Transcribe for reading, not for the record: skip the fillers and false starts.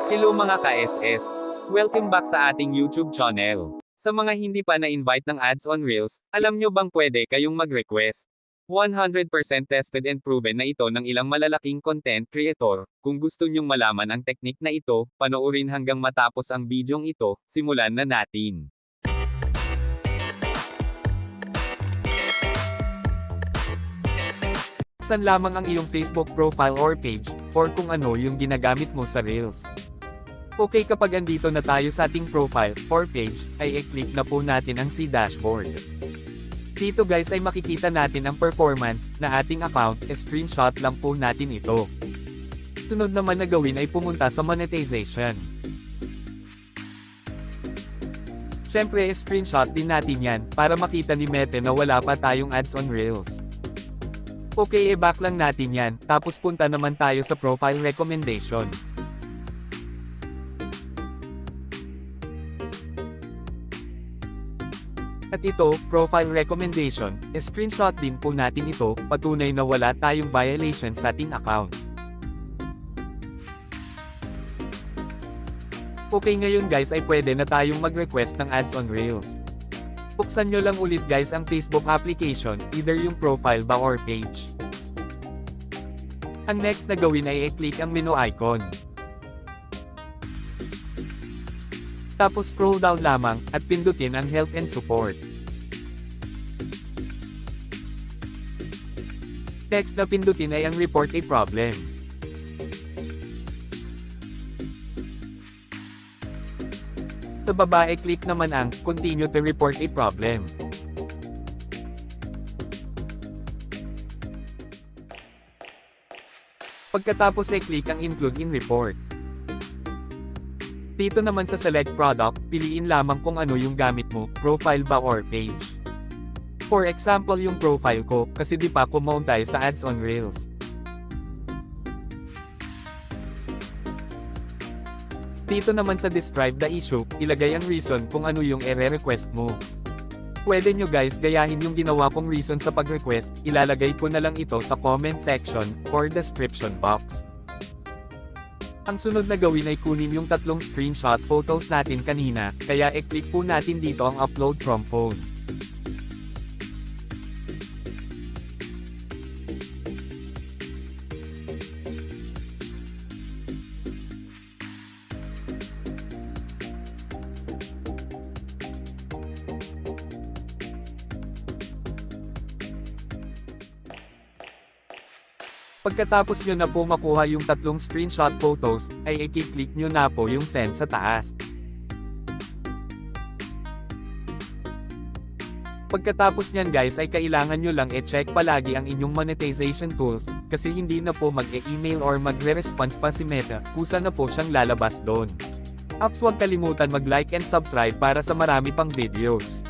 Hello mga ka-SS! Welcome back sa ating YouTube channel. Sa mga hindi pa na-invite ng ads on Reels, alam nyo bang pwede kayong mag-request? 100% tested and proven na ito ng ilang malalaking content creator. Kung gusto nyong malaman ang teknik na ito, panoorin hanggang matapos ang bidyong ito, simulan na natin. Buksan lamang ang iyong Facebook profile or page, or kung ano yung ginagamit mo sa Reels. Okay, kapag andito na tayo sa ating profile or page, ay i-click na po natin ang si dashboard. Dito guys ay makikita natin ang performance na ating account, screenshot lang po natin ito. Sunod naman na gawin ay pumunta sa monetization. Siyempre screenshot din natin yan, para makita ni Meta na wala pa tayong ads on Reels. Okay, i-back lang natin yan, tapos punta naman tayo sa profile recommendation. At ito, profile recommendation, screenshot din po natin ito, patunay na wala tayong violation sa ating account. Okay, ngayon guys ay pwede na tayong mag-request ng ads on Reels. Buksan nyo lang ulit guys ang Facebook application, either yung profile ba or page. Ang next na gawin ay i-click ang menu icon. Tapos scroll down lamang, at pindutin ang help and support. Next na pindutin ay ang report a problem. Sa baba i-click naman ang continue to report a problem. Pagkatapos i-click ang include in report. Dito naman sa select product, piliin lamang kung ano yung gamit mo, profile ba or page. For example yung profile ko, kasi di pa ko mount tayo sa ads on Reels. Dito naman sa describe the issue, ilagay ang reason kung ano yung i-request mo. Pwede nyo guys gayahin yung ginawa kong reason sa pag-request, ilalagay ko na lang ito sa comment section, or description box. Ang sunod na gawin ay kunin yung tatlong screenshot photos natin kanina, kaya i-click po natin dito ang upload from phone. Pagkatapos nyo na po makuha yung tatlong screenshot photos, ay i-click nyo na po yung send sa taas. Pagkatapos nyan guys ay kailangan nyo lang i-check palagi ang inyong monetization tools, kasi hindi na po mag-e-email or magre-response pa si Meta, kusa na po siyang lalabas doon. Apps, huwag kalimutan mag-like and subscribe para sa marami pang videos.